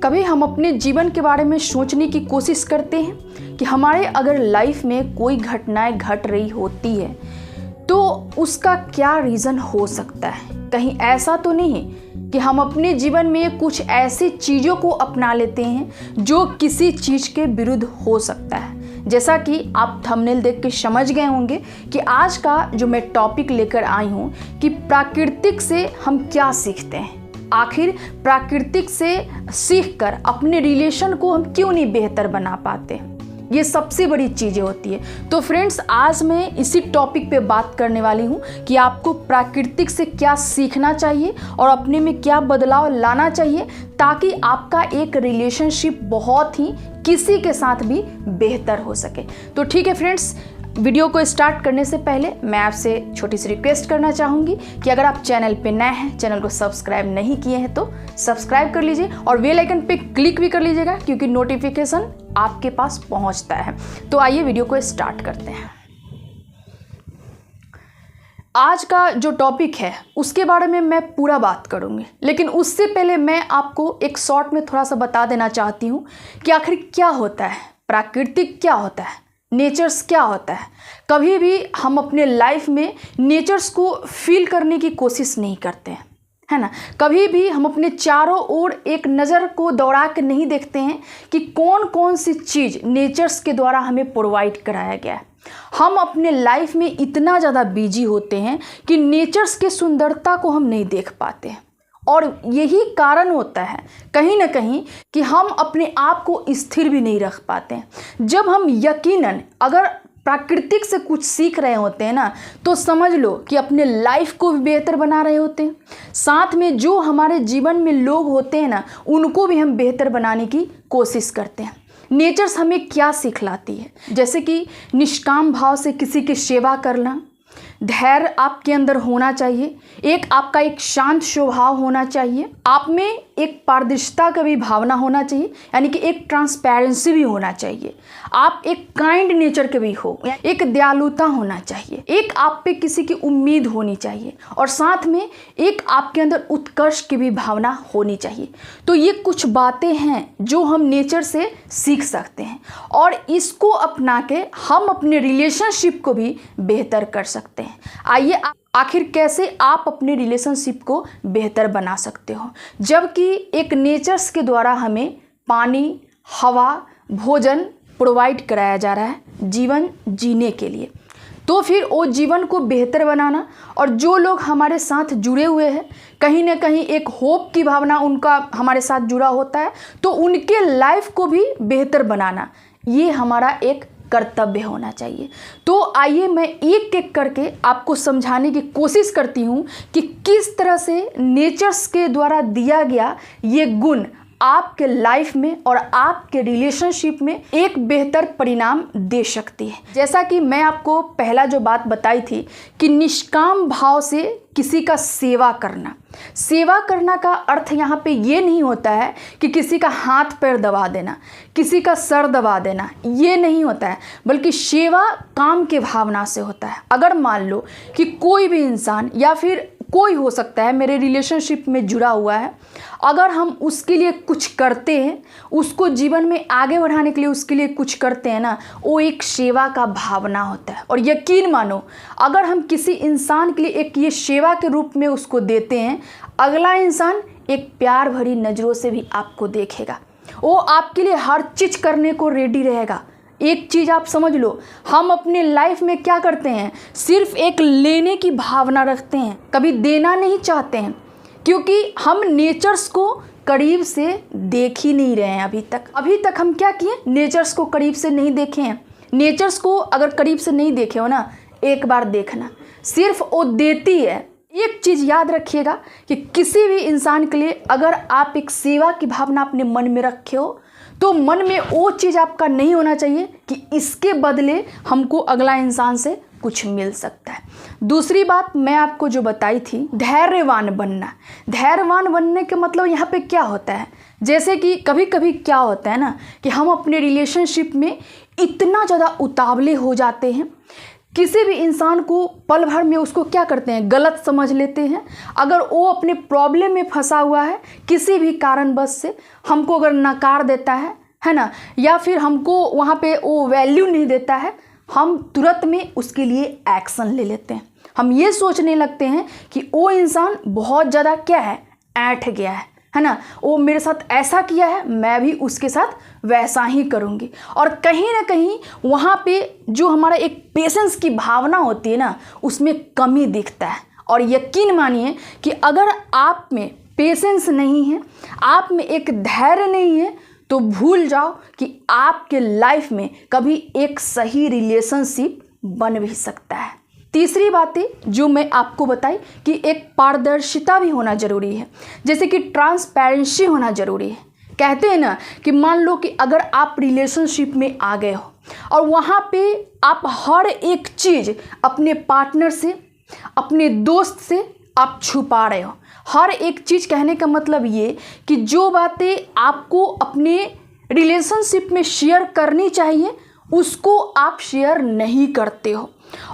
कभी हम अपने जीवन के बारे में सोचने की कोशिश करते हैं कि हमारे अगर लाइफ में कोई घटनाएं घट रही होती है तो उसका क्या रीज़न हो सकता है। कहीं ऐसा तो नहीं कि हम अपने जीवन में कुछ ऐसी चीज़ों को अपना लेते हैं जो किसी चीज़ के विरुद्ध हो सकता है। जैसा कि आप थंबनेल देख के समझ गए होंगे कि आज का जो मैं टॉपिक लेकर आई हूँ कि प्राकृतिक से हम क्या सीखते हैं, आखिर प्राकृतिक से सीखकर अपने रिलेशन को हम क्यों नहीं बेहतर बना पाते। ये सबसे बड़ी चीज़ें होती है। तो फ्रेंड्स, आज मैं इसी टॉपिक पे बात करने वाली हूँ कि आपको प्राकृतिक से क्या सीखना चाहिए और अपने में क्या बदलाव लाना चाहिए ताकि आपका एक रिलेशनशिप बहुत ही किसी के साथ भी बेहतर हो सके। तो ठीक है फ्रेंड्स, वीडियो को स्टार्ट करने से पहले मैं आपसे छोटी सी रिक्वेस्ट करना चाहूँगी कि अगर आप चैनल पे नए हैं, चैनल को सब्सक्राइब नहीं किए हैं तो सब्सक्राइब कर लीजिए और बेल आइकन पे क्लिक भी कर लीजिएगा क्योंकि नोटिफिकेशन आपके पास पहुँचता है। तो आइए वीडियो को स्टार्ट करते हैं। आज का जो टॉपिक है उसके बारे में मैं पूरा बात करूँगी, लेकिन उससे पहले मैं आपको एक शॉर्ट में थोड़ा सा बता देना चाहती हूँ कि आखिर क्या होता है, प्राकृतिक क्या होता है, नेचर्स क्या होता है। कभी भी हम अपने लाइफ में नेचर्स को फील करने की कोशिश नहीं करते हैं, है ना। कभी भी हम अपने चारों ओर एक नज़र को दौड़ा के नहीं देखते हैं कि कौन कौन सी चीज़ नेचर्स के द्वारा हमें प्रोवाइड कराया गया है। हम अपने लाइफ में इतना ज़्यादा बिजी होते हैं कि नेचर्स के सुंदरता को हम नहीं देख पाते हैं और यही कारण होता है कहीं ना कहीं कि हम अपने आप को स्थिर भी नहीं रख पाते हैं। जब हम यकीनन अगर प्राकृतिक से कुछ सीख रहे होते हैं ना, तो समझ लो कि अपने लाइफ को भी बेहतर बना रहे होते हैं। साथ में जो हमारे जीवन में लोग होते हैं ना, उनको भी हम बेहतर बनाने की कोशिश करते हैं। नेचर्स हमें क्या सिखलाती है, जैसे कि निष्काम भाव से किसी की सेवा करना, धैर्य आपके अंदर होना चाहिए, आपका एक शांत स्वभाव होना चाहिए, आप में एक पारदर्शिता का भी भावना होना चाहिए, यानी कि एक ट्रांसपेरेंसी भी होना चाहिए, आप एक काइंड नेचर के भी हो, एक दयालुता होना चाहिए, एक आप पे किसी की उम्मीद होनी चाहिए और साथ में एक आपके अंदर उत्कर्ष की भी भावना होनी चाहिए। तो ये कुछ बातें हैं जो हम नेचर से सीख सकते हैं और इसको अपना के हम अपने रिलेशनशिप को भी बेहतर कर सकते हैं। आइए आखिर कैसे आप अपने रिलेशनशिप को बेहतर बना सकते हो, जबकि एक नेचर्स के द्वारा हमें पानी, हवा, भोजन प्रोवाइड कराया जा रहा है जीवन जीने के लिए। तो फिर वो जीवन को बेहतर बनाना और जो लोग हमारे साथ जुड़े हुए हैं, कहीं ना कहीं एक होप की भावना उनका हमारे साथ जुड़ा होता है, तो उनके लाइफ को भी बेहतर बनाना, ये हमारा एक कर्तव्य होना चाहिए। तो आइए मैं एक एक करके आपको समझाने की कोशिश करती हूँ कि किस तरह से नेचर्स के द्वारा दिया गया ये गुण आपके लाइफ में और आपके रिलेशनशिप में एक बेहतर परिणाम दे सकती है। जैसा कि मैं आपको पहला जो बात बताई थी कि निष्काम भाव से किसी का सेवा करना। सेवा करना का अर्थ यहाँ पे ये नहीं होता है कि किसी का हाथ पैर दबा देना, किसी का सर दबा देना, ये नहीं होता है, बल्कि सेवा काम के भावना से होता है। अगर मान लो कि कोई भी इंसान या फिर कोई हो सकता है मेरे रिलेशनशिप में जुड़ा हुआ है, अगर हम उसके लिए कुछ करते हैं, उसको जीवन में आगे बढ़ाने के लिए उसके लिए कुछ करते हैं ना, वो एक सेवा का भावना होता है। और यकीन मानो, अगर हम किसी इंसान के लिए एक ये सेवा के रूप में उसको देते हैं, अगला इंसान एक प्यार भरी नज़रों से भी आपको देखेगा, वो आपके लिए हर चीज़ करने को रेडी रहेगा। एक चीज़ आप समझ लो, हम अपने लाइफ में क्या करते हैं, सिर्फ एक लेने की भावना रखते हैं, कभी देना नहीं चाहते हैं, क्योंकि हम नेचर्स को करीब से देख ही नहीं रहे हैं। अभी तक हम क्या किए, नेचर्स को करीब से नहीं देखे हैं। नेचर्स को अगर करीब से नहीं देखे हो ना, एक बार देखना, सिर्फ वो देती है। एक चीज़ याद रखिएगा कि किसी भी इंसान के लिए अगर आप एक सेवा की भावना अपने मन में रखे हो, तो मन में वो चीज़ आपका नहीं होना चाहिए कि इसके बदले हमको अगला इंसान से कुछ मिल सकता है। दूसरी बात मैं आपको जो बताई थी, धैर्यवान बनना। धैर्यवान बनने के मतलब यहाँ पे क्या होता है, जैसे कि कभी कभी क्या होता है ना कि हम अपने रिलेशनशिप में इतना ज़्यादा उतावले हो जाते हैं किसी भी इंसान को पल भर में उसको क्या करते हैं, गलत समझ लेते हैं। अगर वो अपने प्रॉब्लम में फंसा हुआ है किसी भी कारणवश से, हमको अगर नकार देता है ना, या फिर हमको वहाँ पे वो वैल्यू नहीं देता है, हम तुरंत में उसके लिए एक्शन ले लेते हैं। हम ये सोचने लगते हैं कि वो इंसान बहुत ज़्यादा क्या है, ऐंठ गया है ना, वो मेरे साथ ऐसा किया है, मैं भी उसके साथ वैसा ही करूँगी। और कहीं ना कहीं वहाँ पे जो हमारा एक पेशेंस की भावना होती है ना, उसमें कमी दिखता है। और यकीन मानिए कि अगर आप में पेशेंस नहीं है, आप में एक धैर्य नहीं है, तो भूल जाओ कि आपके लाइफ में कभी एक सही रिलेशनशिप बन भी सकता है। तीसरी बातें जो मैं आपको बताई कि एक पारदर्शिता भी होना ज़रूरी है, जैसे कि ट्रांसपेरेंसी होना ज़रूरी है। कहते हैं ना कि मान लो कि अगर आप रिलेशनशिप में आ गए हो और वहाँ पे आप हर एक चीज़ अपने पार्टनर से, अपने दोस्त से आप छुपा रहे हो। हर एक चीज़ कहने का मतलब ये कि जो बातें आपको अपने रिलेशनशिप में शेयर करनी चाहिए उसको आप शेयर नहीं करते हो,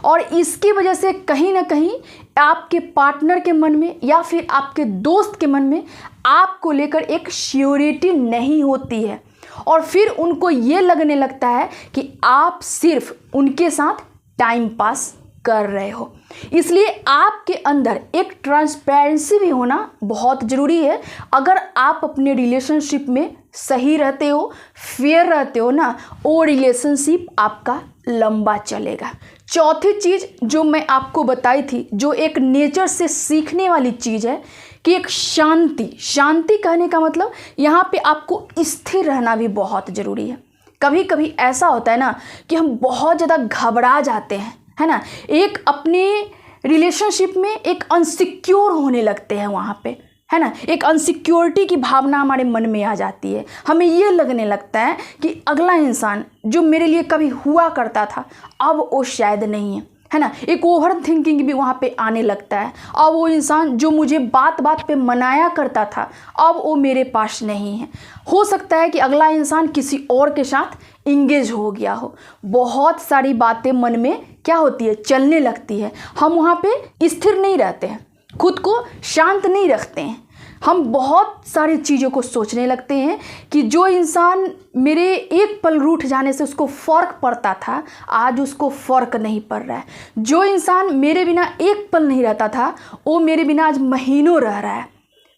और इसकी वजह से कहीं ना कहीं आपके पार्टनर के मन में या फिर आपके दोस्त के मन में आपको लेकर एक श्योरिटी नहीं होती है, और फिर उनको ये लगने लगता है कि आप सिर्फ उनके साथ टाइम पास कर रहे हो। इसलिए आपके अंदर एक ट्रांसपेरेंसी भी होना बहुत ज़रूरी है। अगर आप अपने रिलेशनशिप में सही रहते हो, फेयर रहते हो ना, वो रिलेशनशिप आपका लंबा चलेगा। चौथी चीज़ जो मैं आपको बताई थी, जो एक नेचर से सीखने वाली चीज़ है कि एक शांति। शांति कहने का मतलब यहाँ पे आपको स्थिर रहना भी बहुत ज़रूरी है। कभी कभी ऐसा होता है ना कि हम बहुत ज़्यादा घबरा जाते हैं, है ना, एक अपने रिलेशनशिप में एक अनसिक्योर होने लगते हैं वहाँ पे, है ना, एक अनसिक्योरिटी की भावना हमारे मन में आ जाती है। हमें ये लगने लगता है कि अगला इंसान जो मेरे लिए कभी हुआ करता था अब वो शायद नहीं है ना, एक ओवर थिंकिंग भी वहाँ पे आने लगता है। अब वो इंसान जो मुझे बात बात पे मनाया करता था अब वो मेरे पास नहीं है। हो सकता है कि अगला इंसान किसी और के साथ इंगेज हो गया हो। बहुत सारी बातें मन में क्या होती है, चलने लगती है। हम वहाँ पे स्थिर नहीं रहते हैं, खुद को शांत नहीं रखते हैं। हम बहुत सारी चीज़ों को सोचने लगते हैं कि जो इंसान मेरे एक पल रूठ जाने से उसको फ़र्क पड़ता था आज उसको फ़र्क नहीं पड़ रहा है। जो इंसान मेरे बिना एक पल नहीं रहता था वो मेरे बिना आज महीनों रह रहा है।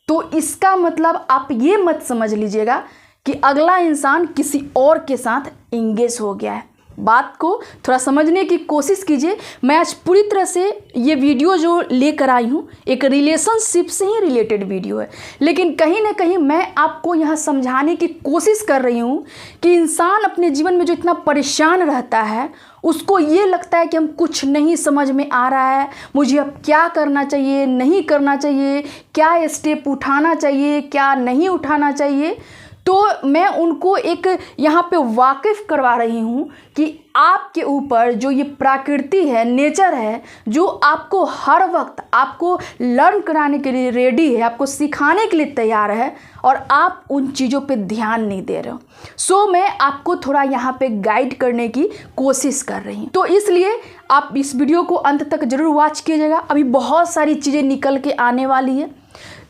तो इसका मतलब आप ये मत समझ लीजिएगा कि अगला इंसान किसी और के साथ इंगेज हो गया है। बात को थोड़ा समझने की कोशिश कीजिए। मैं आज पूरी तरह से ये वीडियो जो लेकर आई हूँ एक रिलेशनशिप से ही रिलेटेड वीडियो है, लेकिन कहीं ना कहीं मैं आपको यहाँ समझाने की कोशिश कर रही हूँ कि इंसान अपने जीवन में जो इतना परेशान रहता है उसको ये लगता है कि हम कुछ नहीं समझ में आ रहा है, मुझे अब क्या करना चाहिए, नहीं करना चाहिए, क्या स्टेप उठाना चाहिए, क्या नहीं उठाना चाहिए। तो मैं उनको एक यहाँ पे वाकिफ़ करवा रही हूँ कि आपके ऊपर जो ये प्रकृति है, नेचर है, जो आपको हर वक्त आपको लर्न कराने के लिए रेडी है, आपको सिखाने के लिए तैयार है, और आप उन चीज़ों पे ध्यान नहीं दे रहे हो। सो मैं आपको थोड़ा यहाँ पे गाइड करने की कोशिश कर रही हूँ। तो इसलिए आप इस वीडियो को अंत तक ज़रूर वॉच कीजिएगा। अभी बहुत सारी चीज़ें निकल के आने वाली है।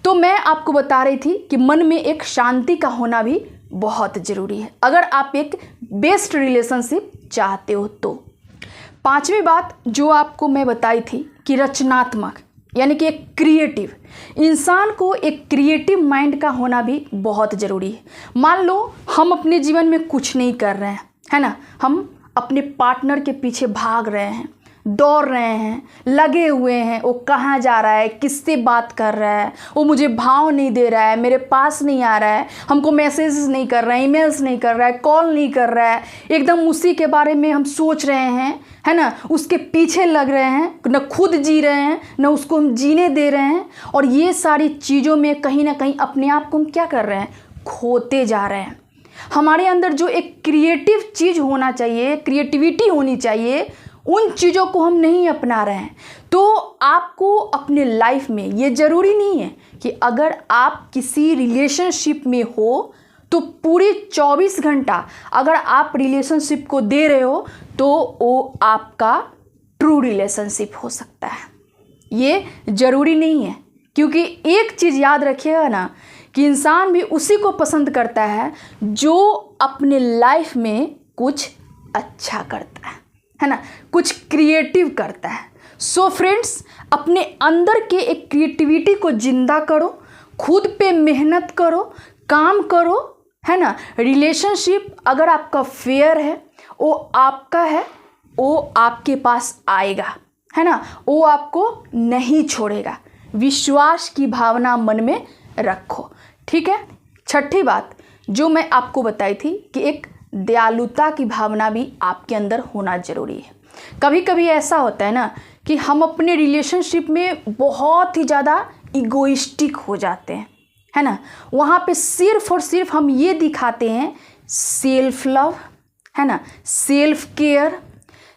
तो मैं आपको बता रही थी कि मन में एक शांति का होना भी बहुत ज़रूरी है अगर आप एक बेस्ट रिलेशनशिप चाहते हो। तो पांचवी बात जो आपको मैं बताई थी कि रचनात्मक यानी कि एक क्रिएटिव, इंसान को एक क्रिएटिव माइंड का होना भी बहुत ज़रूरी है। मान लो हम अपने जीवन में कुछ नहीं कर रहे हैं, है ना, हम अपने पार्टनर के पीछे भाग रहे हैं, दौड़ रहे हैं, लगे हुए हैं, वो कहाँ जा रहा है, किससे बात कर रहा है, वो मुझे भाव नहीं दे रहा है, मेरे पास नहीं आ रहा है, हमको मैसेजेस नहीं कर रहा है, ईमेल्स नहीं कर रहा है, कॉल नहीं कर रहा है, एकदम उसी के बारे में हम सोच रहे हैं, है ना, उसके पीछे लग रहे हैं, न खुद जी रहे हैं न उसको हम जीने दे रहे हैं। और ये सारी चीज़ों में कहीं ना कहीं अपने आप को हम क्या कर रहे हैं, खोते जा रहे हैं। हमारे अंदर जो एक क्रिएटिव चीज़ होना चाहिए, क्रिएटिविटी होनी चाहिए, उन चीज़ों को हम नहीं अपना रहे हैं। तो आपको अपने लाइफ में ये ज़रूरी नहीं है कि अगर आप किसी रिलेशनशिप में हो तो पूरे 24 घंटा अगर आप रिलेशनशिप को दे रहे हो तो वो आपका ट्रू रिलेशनशिप हो सकता है। ये ज़रूरी नहीं है, क्योंकि एक चीज़ याद रखिएगा ना कि इंसान भी उसी को पसंद करता है जो अपने लाइफ में कुछ अच्छा करता है ना, कुछ क्रिएटिव करता है। सो फ्रेंड्स, अपने अंदर के एक क्रिएटिविटी को जिंदा करो, खुद पे मेहनत करो, काम करो, है ना। रिलेशनशिप अगर आपका फेयर है, वो आपका है, वो आपके पास आएगा, है ना, वो आपको नहीं छोड़ेगा। विश्वास की भावना मन में रखो, ठीक है। छठी बात जो मैं आपको बताई थी कि एक दयालुता की भावना भी आपके अंदर होना ज़रूरी है। कभी कभी ऐसा होता है ना कि हम अपने रिलेशनशिप में बहुत ही ज़्यादा इगोइस्टिक हो जाते हैं, है ना। वहाँ पे सिर्फ और सिर्फ हम ये दिखाते हैं सेल्फ लव, है ना, सेल्फ केयर,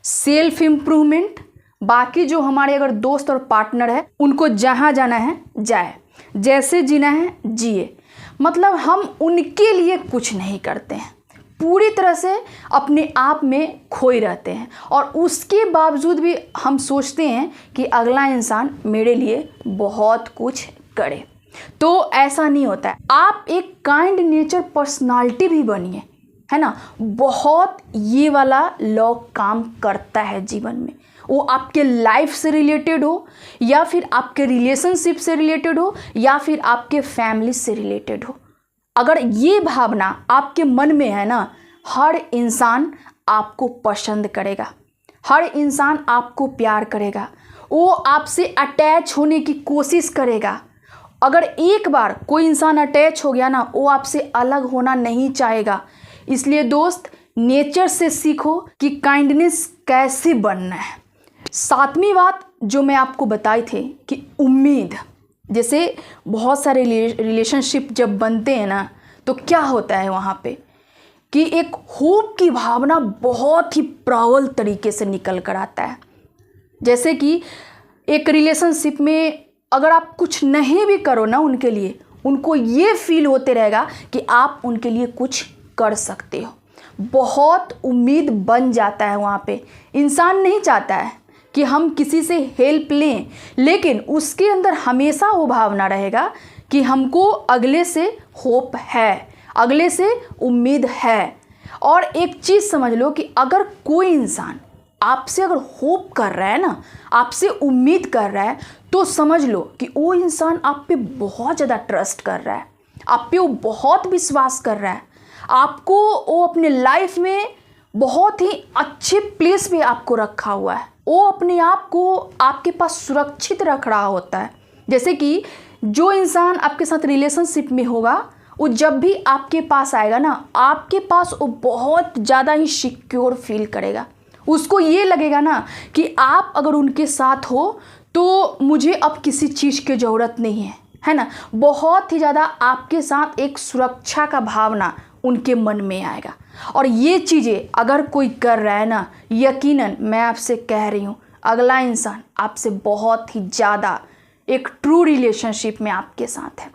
सेल्फ इम्प्रूवमेंट। बाकी जो हमारे अगर दोस्त और पार्टनर है उनको जहाँ जाना है जाए, जैसे जीना है जिए, मतलब हम उनके लिए कुछ नहीं करते हैं, पूरी तरह से अपने आप में खोए रहते हैं। और उसके बावजूद भी हम सोचते हैं कि अगला इंसान मेरे लिए बहुत कुछ करे। तो ऐसा नहीं होता है। आप एक काइंड नेचर पर्सनालिटी भी बनिए, है ना। बहुत ये वाला लॉ काम करता है जीवन में, वो आपके लाइफ से रिलेटेड हो या फिर आपके रिलेशनशिप से रिलेटेड हो या फिर आपके फैमिली से रिलेटेड हो। अगर ये भावना आपके मन में है ना, हर इंसान आपको पसंद करेगा, हर इंसान आपको प्यार करेगा, वो आपसे अटैच होने की कोशिश करेगा। अगर एक बार कोई इंसान अटैच हो गया ना, वो आपसे अलग होना नहीं चाहेगा। इसलिए दोस्त, नेचर से सीखो कि काइंडनेस कैसे बनना है। सातवीं बात जो मैं आपको बताई थी कि उम्मीद, जैसे बहुत सारे रिलेशनशिप जब बनते हैं ना, तो क्या होता है वहाँ पे कि एक होप की भावना बहुत ही प्रबल तरीके से निकल कर आता है। जैसे कि एक रिलेशनशिप में अगर आप कुछ नहीं भी करो ना उनके लिए, उनको ये फील होते रहेगा कि आप उनके लिए कुछ कर सकते हो। बहुत उम्मीद बन जाता है वहाँ पे। इंसान नहीं चाहता है कि हम किसी से हेल्प लें, लेकिन उसके अंदर हमेशा वो भावना रहेगा कि हमको अगले से होप है, अगले से उम्मीद है। और एक चीज़ समझ लो कि अगर कोई इंसान आपसे अगर होप कर रहा है ना, आपसे उम्मीद कर रहा है, तो समझ लो कि वो इंसान आप पे बहुत ज़्यादा ट्रस्ट कर रहा है, आप पे वो बहुत विश्वास कर रहा है, आपको वो अपने लाइफ में बहुत ही अच्छे प्लेस पे आपको रखा हुआ है। वो अपने आप को आपके पास सुरक्षित रख रहा होता है। जैसे कि जो इंसान आपके साथ रिलेशनशिप में होगा, वो जब भी आपके पास आएगा ना, आपके पास वो बहुत ज़्यादा ही सिक्योर फील करेगा। उसको ये लगेगा ना कि आप अगर उनके साथ हो तो मुझे अब किसी चीज़ की ज़रूरत नहीं है, है ना। बहुत ही ज़्यादा आपके साथ एक सुरक्षा का भावना उनके मन में आएगा। और ये चीज़ें अगर कोई कर रहा है ना, यकीनन मैं आपसे कह रही हूँ, अगला इंसान आपसे बहुत ही ज़्यादा एक ट्रू रिलेशनशिप में आपके साथ है।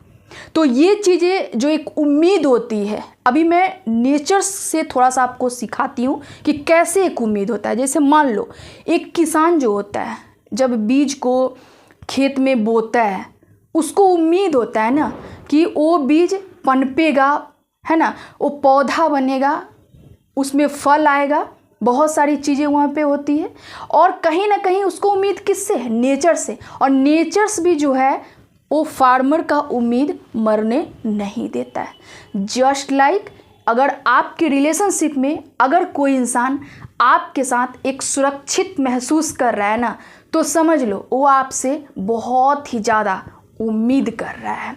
तो ये चीज़ें जो एक उम्मीद होती है, अभी मैं नेचर से थोड़ा सा आपको सिखाती हूँ कि कैसे एक उम्मीद होता है। जैसे मान लो एक किसान जो होता है, जब बीज को खेत में बोता है, उसको उम्मीद होता है ना कि वो बीज पनपेगा, है ना, वो पौधा बनेगा, उसमें फल आएगा, बहुत सारी चीज़ें वहाँ पे होती है। और कहीं ना कहीं उसको उम्मीद किससे है? नेचर से। और नेचर्स भी जो है वो फार्मर का उम्मीद मरने नहीं देता है। जस्ट लाइक अगर आपके रिलेशनशिप में अगर कोई इंसान आपके साथ एक सुरक्षित महसूस कर रहा है ना, तो समझ लो वो आपसे बहुत ही ज़्यादा उम्मीद कर रहा है।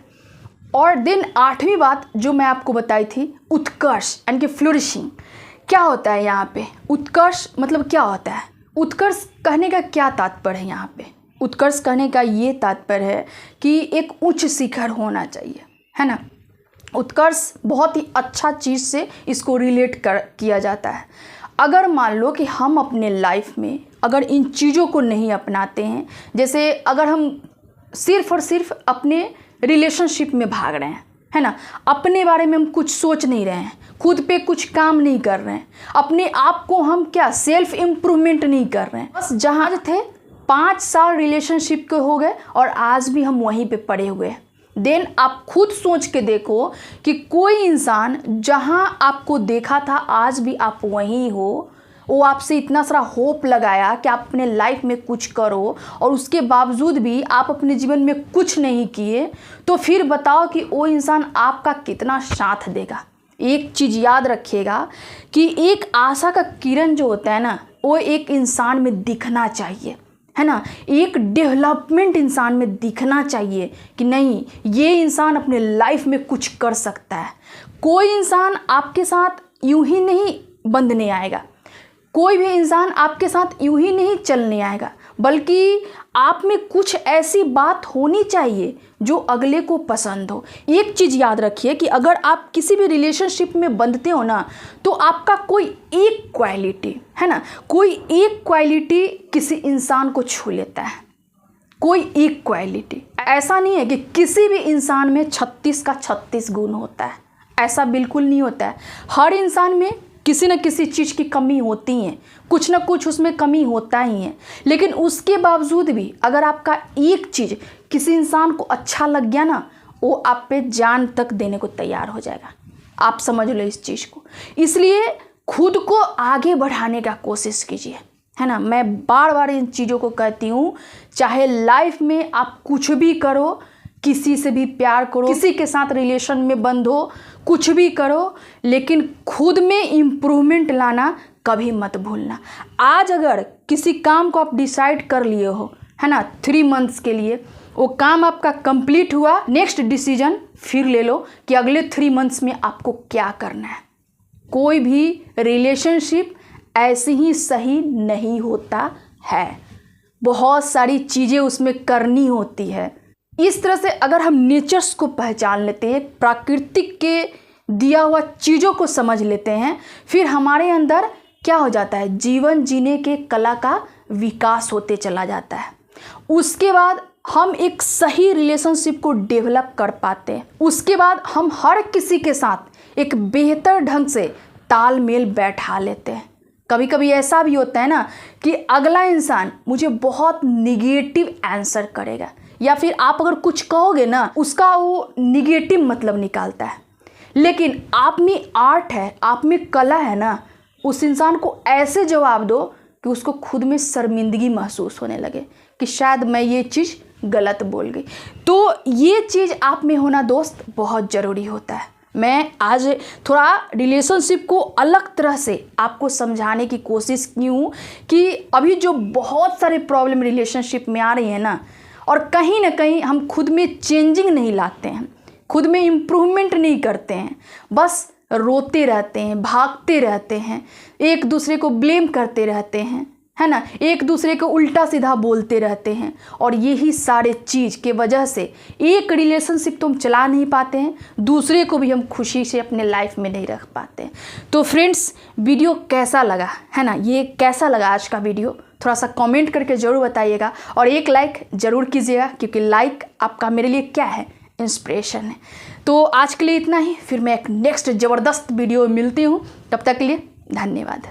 और दिन आठवीं बात जो मैं आपको बताई थी, उत्कर्ष यानी कि फ्लोरिशिंग। क्या होता है यहाँ पे? उत्कर्ष मतलब क्या होता है? उत्कर्ष कहने का क्या तात्पर्य है यहाँ पे? उत्कर्ष कहने का ये तात्पर्य है कि एक उच्च शिखर होना चाहिए, है ना। उत्कर्ष बहुत ही अच्छा चीज़ से इसको रिलेट किया जाता है। अगर मान लो कि हम अपने लाइफ में अगर इन चीज़ों को नहीं अपनाते हैं, जैसे अगर हम सिर्फ और सिर्फ अपने रिलेशनशिप में भाग रहे हैं, है ना। अपने बारे में हम कुछ सोच नहीं रहे हैं, खुद पे कुछ काम नहीं कर रहे हैं, अपने आप को हम क्या सेल्फ इम्प्रूवमेंट नहीं कर रहे हैं। बस जहाँ थे 5 साल रिलेशनशिप के हो गए और आज भी हम वहीं पे पड़े हुए हैं। देन आप खुद सोच के देखो कि कोई इंसान जहां आपको देखा था आज भी आप वहीं हो, वो आपसे इतना सारा होप लगाया कि आप अपने लाइफ में कुछ करो और उसके बावजूद भी आप अपने जीवन में कुछ नहीं किए, तो फिर बताओ कि वो इंसान आपका कितना साथ देगा। एक चीज़ याद रखिएगा कि एक आशा का किरण जो होता है ना, वो एक इंसान में दिखना चाहिए, है ना। एक डेवलपमेंट इंसान में दिखना चाहिए कि नहीं, ये इंसान अपने लाइफ में कुछ कर सकता है। कोई इंसान आपके साथ यूं ही नहीं बंधने आएगा, कोई भी इंसान आपके साथ यूं ही नहीं चलने आएगा, बल्कि आप में कुछ ऐसी बात होनी चाहिए जो अगले को पसंद हो। एक चीज़ याद रखिए कि अगर आप किसी भी रिलेशनशिप में बंधते हो ना, तो आपका कोई एक क्वालिटी, है ना, कोई एक क्वालिटी किसी इंसान को छू लेता है। कोई एक क्वालिटी, ऐसा नहीं है कि किसी भी इंसान में 36 का 36 गुण होता है, ऐसा बिल्कुल नहीं होता है। हर इंसान में किसी न किसी चीज़ की कमी होती है, कुछ ना कुछ उसमें कमी होता ही है। लेकिन उसके बावजूद भी अगर आपका एक चीज़ किसी इंसान को अच्छा लग गया ना, वो आप पे जान तक देने को तैयार हो जाएगा। आप समझ लो इस चीज़ को। इसलिए खुद को आगे बढ़ाने का कोशिश कीजिए, है ना। मैं बार बार इन चीज़ों को कहती हूँ, चाहे लाइफ में आप कुछ भी करो, किसी से भी प्यार करो, किसी के साथ रिलेशन में बंधो, कुछ भी करो, लेकिन खुद में इम्प्रूवमेंट लाना कभी मत भूलना। आज अगर किसी काम को आप डिसाइड कर लिए हो, है ना, 3 मंथ्स के लिए, वो काम आपका कंप्लीट हुआ, नेक्स्ट डिसीजन फिर ले लो कि अगले 3 मंथ्स में आपको क्या करना है। कोई भी रिलेशनशिप ऐसे ही सही नहीं होता है, बहुत सारी चीज़ें उसमें करनी होती है। इस तरह से अगर हम नेचर्स को पहचान लेते हैं, प्राकृतिक के दिया हुआ चीज़ों को समझ लेते हैं, फिर हमारे अंदर क्या हो जाता है, जीवन जीने के कला का विकास होते चला जाता है। उसके बाद हम एक सही रिलेशनशिप को डेवलप कर पाते हैं। उसके बाद हम हर किसी के साथ एक बेहतर ढंग से तालमेल बैठा लेते हैं। कभी कभी ऐसा भी होता है ना कि अगला इंसान मुझे बहुत निगेटिव आंसर करेगा, या फिर आप अगर कुछ कहोगे ना, उसका वो निगेटिव मतलब निकालता है। लेकिन आप में आर्ट है, आप में कला है ना, उस इंसान को ऐसे जवाब दो कि उसको खुद में शर्मिंदगी महसूस होने लगे कि शायद मैं ये चीज़ गलत बोल गई। तो ये चीज़ आप में होना दोस्त बहुत ज़रूरी होता है। मैं आज थोड़ा रिलेशनशिप को अलग तरह से आपको समझाने की कोशिश की हूँ कि अभी जो बहुत सारे प्रॉब्लम रिलेशनशिप में आ रही है ना, और कहीं ना कहीं हम खुद में चेंजिंग नहीं लाते हैं, खुद में इम्प्रूवमेंट नहीं करते हैं, बस रोते रहते हैं, भागते रहते हैं, एक दूसरे को ब्लेम करते रहते हैं, है ना, एक दूसरे को उल्टा सीधा बोलते रहते हैं। और यही सारे चीज़ के वजह से एक रिलेशनशिप तो हम चला नहीं पाते हैं, दूसरे को भी हम खुशी से अपने लाइफ में नहीं रख पाते हैं। तो फ्रेंड्स, वीडियो कैसा लगा, है ना, ये कैसा लगा आज का वीडियो, थोड़ा सा कमेंट करके ज़रूर बताइएगा और एक लाइक ज़रूर कीजिएगा, क्योंकि लाइक आपका मेरे लिए क्या है, इंस्पिरेशन है। तो आज के लिए इतना ही, फिर मैं एक नेक्स्ट ज़बरदस्त वीडियो में मिलती हूँ। तब तक के लिए धन्यवाद।